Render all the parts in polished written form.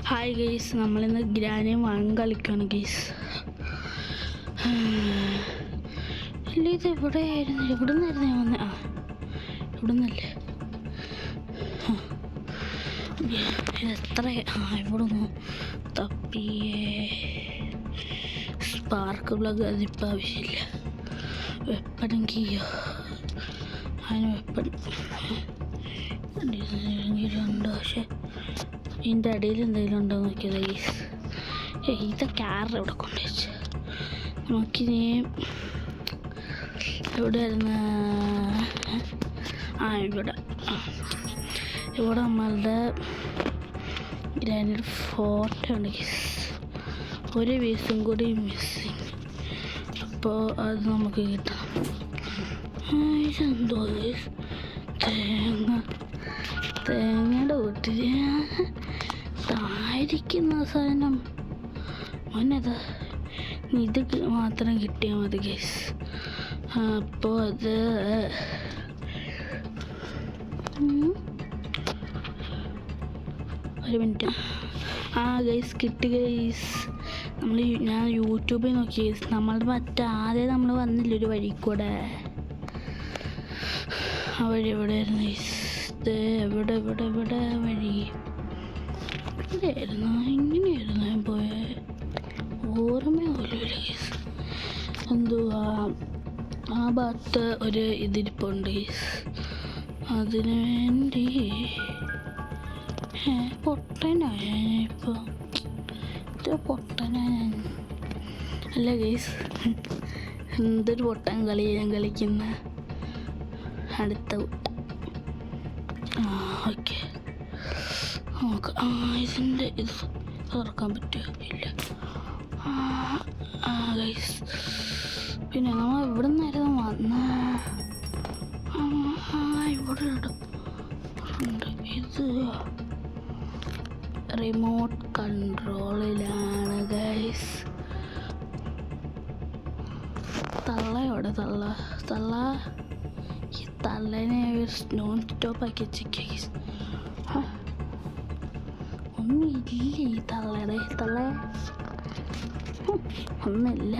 Hi guys, നമ്മളിന്ന് granny one കളിക്കുകയാണ് guys. ഇല്ല, ഇത് എവിടെ നിന്നായിരുന്നു ഞാൻ വന്നത്? ഇവിടെ നിന്നല്ലേ? എത്ര ഇവിടെ നിന്ന് തപ്പിയേ. സ്പാർക്ക് പ്ലഗ് അതിപ്പോൾ ആവശ്യമില്ല. വെപ്പണെങ്കിയോ അതിന് വെപ്പൺ ഉണ്ടോ? പക്ഷെ ഇതിൻ്റെ അടിയിൽ എന്തെങ്കിലും ഉണ്ടോ നോക്കിയത് ഗൈസ്. ഇതൊക്കെ ആരുടെ ഇവിടെ കൊണ്ടുവച്ച് നമുക്കിനി എവിടെയായിരുന്നു? ഇവിടെ നമ്മളുടെ ഗ്രാനിയുടെ ഫോട്ടോ ഉണ്ട് ഗൈസ്. ഒരു പീസും കൂടി മിസ്സിങ്. അപ്പോൾ അത് നമുക്ക് കിട്ടണം. ഇതെന്തോ ഗൈസ്? തേങ്ങയുടെ വീട്ടിൽ തായിരിക്കുന്ന സാധനം മോനതാ. ഇത് മാത്രം കിട്ടിയാൽ മതി ഗൈസ്. അപ്പോൾ അത് ഒരു മിനിറ്റ്. ഗൈസ് കിട്ടി ഗൈസ്. ഞാൻ യൂട്യൂബിൽ നോക്കി ഗൈസ്. നമ്മളുടെ ആദ്യം നമ്മൾ വന്നില്ല ഒരു വഴി കൂടെ. ആ വഴി എവിടെയായിരുന്നു ഗൈസ്? എവിടെ വഴി ഇവിടെയായിരുന്നു. ഇങ്ങനെയായിരുന്നു ഞാൻ പോയെ. ഓർമ്മയില്ല ഗൈസ്. എന്തുവാ ആ ഭാഗത്ത് ഒരു ഇതിരിപ്പുണ്ട് ഗൈസ്. അതിനു വേണ്ടി പൊട്ടനായ ഇപ്പോൾ പൊട്ടനായ അല്ല ഗൈസ്. എന്തൊരു പൊട്ടൻ കളി ഞാൻ കളിക്കുന്ന. അടുത്ത ഓക്കെ നോക്കാം. ഇതിൻ്റെ ഇത് തുറക്കാൻ പറ്റുമോ? ഇല്ല. ഗൈസ്, പിന്നെ നമ്മൾ ഇവിടെ നിന്നായിരുന്നു വന്ന. ഇവിടെ ഉണ്ട്. ഇത് റിമോട്ട് കൺട്രോളിലാണ് ഗൈസ്. തള്ളയോടെ തള്ള ഈ തള്ളനെ നോൺ സ്റ്റോപ്പ് ആക്കി വെച്ചേക്ക ഗൈസ്. ഒന്നുമില്ല ഈ തള്ള ഒന്നുമില്ല.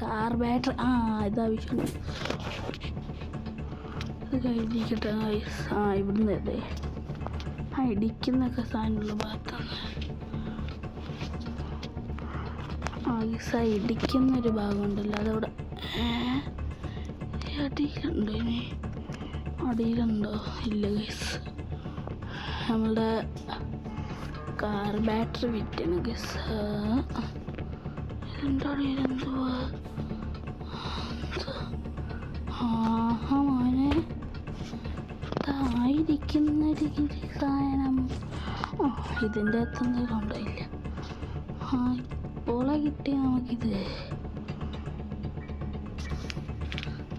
കാർ ബാറ്ററി ഇതാവശ്യമുണ്ട്. ഇത് കഴിഞ്ഞിരിക്കട്ടെ ഗൈസ്. ഇവിടുന്ന് അതെ ഇടിക്കുന്നൊക്കെ സാധനമുള്ള ഭാഗത്താണ്. ഗൈസ് ഇടിക്കുന്നൊരു ഭാഗമുണ്ടല്ലോ, അതവിടെ അടിയിലുണ്ടോ? ഇനി അടിയിലുണ്ടോ? ഇല്ല ഗൈസ്. നമ്മളുടെ കാർ ബാറ്ററി വിറ്റാണ് ഗൈസ്. ഇതിൻ്റെ അടിയിലെന്തുവാ? മോനെ തായിരിക്കുന്നൊരു സാധനം. ഇതിൻ്റെ അകത്ത് എന്തെങ്കിലും ഉണ്ടായില്ല. ഇപ്പോളെ കിട്ടിയ നമുക്കിത്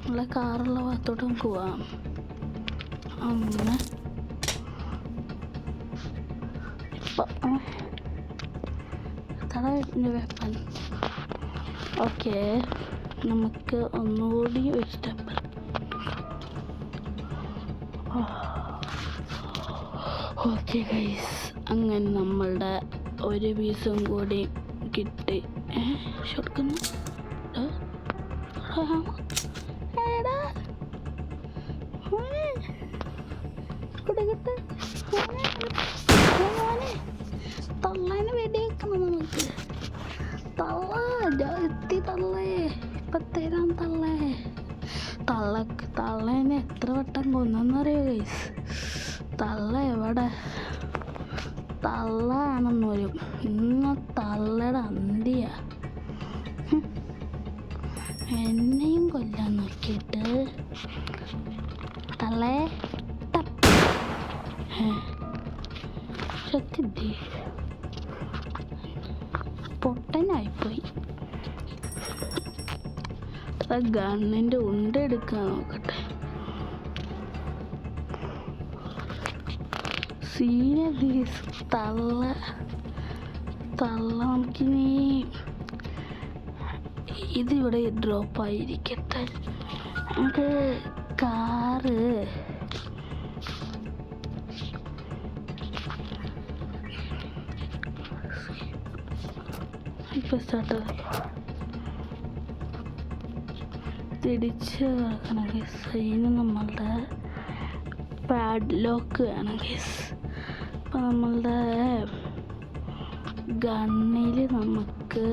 നമ്മളെ കാറുള്ള ഭാഗത്തോട്ട് നമുക്ക് പോവാം. അങ്ങനെ തടവിൻ്റെ വെപ്പൻ. ഓക്കെ, നമുക്ക് ഒന്നുകൂടി ഒരു സ്റ്റെപ്പ്. ഓക്കെ ഗൈസ്, അങ്ങനെ നമ്മളുടെ ഒരു പീസും കൂടി കിട്ടി. ഷോട്ട്ഗൺ തള്ളേനെ വെടി വെക്കണം നമുക്ക്. തള്ളേ ഇപ്പം തരാം. തള്ളേനെ എത്ര വട്ടം കൊന്നറിയോ ഗൈസ്? തള്ള എവിടെ? തള്ളാണെന്ന് വരും. ഇന്ന് തള്ളയുടെ അന്തിയ. എന്നെയും കൊല്ലാൻ നോക്കിയിട്ട് തള്ളേ സത്യത്തി പൊട്ടനായിപ്പോയി. ഗണ്ണിൻ്റെ ഉണ്ട എടുക്കാൻ നോക്കട്ടെ. സീരിയസ് തള്ള നമുക്കിനി ഇതിവിടെ ഡ്രോപ്പായിരിക്കട്ടെ. നമുക്ക് കാറ് ഇപ്പം സ്റ്റാർട്ടായി തിരിച്ച് കിടക്കണം ഗൈസ്. അതിന് നമ്മളുടെ പാഡ്ലോക്ക് വേണം ഗൈസ്. അപ്പം നമ്മളുടെ ഗണ്ണിൽ നമുക്ക്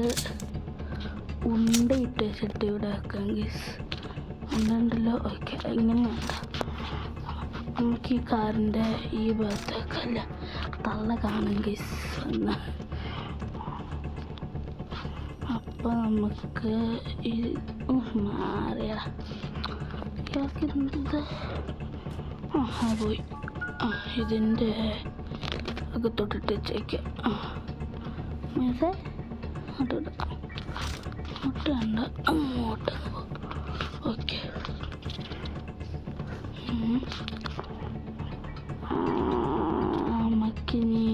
ഉണ്ടയിട്ട് വെച്ചിട്ട് ഇവിടെ വെക്കാം ഗൈസ്. ഉണ്ടല്ലോ. ഓക്കെ, ഇങ്ങനെ വേണ്ട, നമുക്ക് ഈ കാറിൻ്റെ ഈ ഭാഗത്തേക്കല്ല തള്ള കാണും ഗൈസ് എന്ന്. അപ്പോൾ നമുക്ക് ഈ മാറിയടാ ഇയാൾക്കെന്ത് പോയി. ഇതിൻ്റെ അകത്തോട്ടിട്ട് വെച്ചേക്കാം. മീസേ അങ്ങോട്ട് വേണ്ട, അങ്ങോട്ട് ഓക്കെ. നമുക്കിനി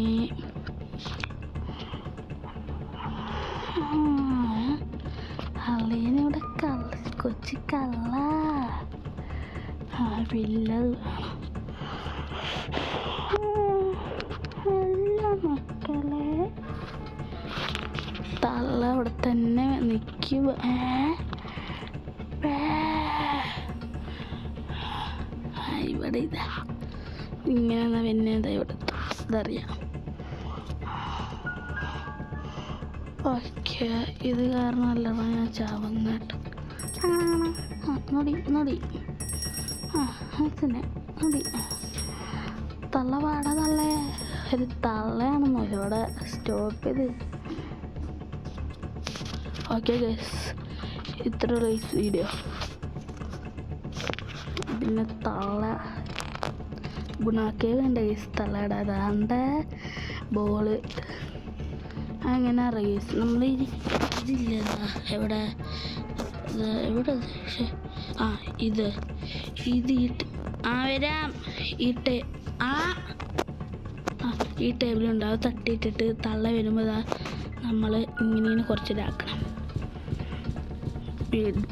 അളിയനിവിടെ കൊച്ചു കള്ള വില്ലത് അല്ല മക്കളെ. തള്ള അവിടെ തന്നെ നിൽക്കുക. ഇവിടെ ഇതാ ഇങ്ങനെ പിന്നെ ഇതാ ഇവിടെ ഇതറിയാം. ഓക്കെ, ഇത് കാരണമല്ലടാ ഞാൻ ചാവുന്ന കേട്ടോ. നൊടി നൊടി തന്നെ നൊടി. തള്ള പാടാ തള്ളേ. ഒരു തള്ളയാണെന്നോ ഇവിടെ സ്റ്റോപ്പ് ചെയ്ത്. ഓക്കെ ഗൈസ്, ഇത്ര റേസ് വീഡിയോ. പിന്നെ തള്ള ഗുണാക്കേ വേണ്ട ഗൈസ്. തള്ളയുടെ അതാണ്ട് ബോള് അങ്ങനെ റേസ് നമ്മൾ ഇതില്ല എവിടെ എവിടെ ഇത് ഇട്ട് വരാം. ഈ ടേബിളുണ്ടാവും. തട്ടിയിട്ടിട്ട് തള്ള വരുമ്പോൾ നമ്മൾ ഇങ്ങനെ കുറച്ചിതാക്കണം.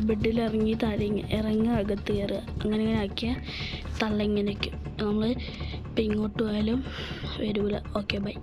ബെഡിലിറങ്ങി താഴെ ഇറങ്ങി അകത്ത് കയറുക. അങ്ങനെ ഇങ്ങനെ ആക്കിയാൽ തള്ള ഇങ്ങനെ വയ്ക്കും. നമ്മൾ ഇപ്പം ഇങ്ങോട്ട് പോയാലും വരൂല. Okay, by.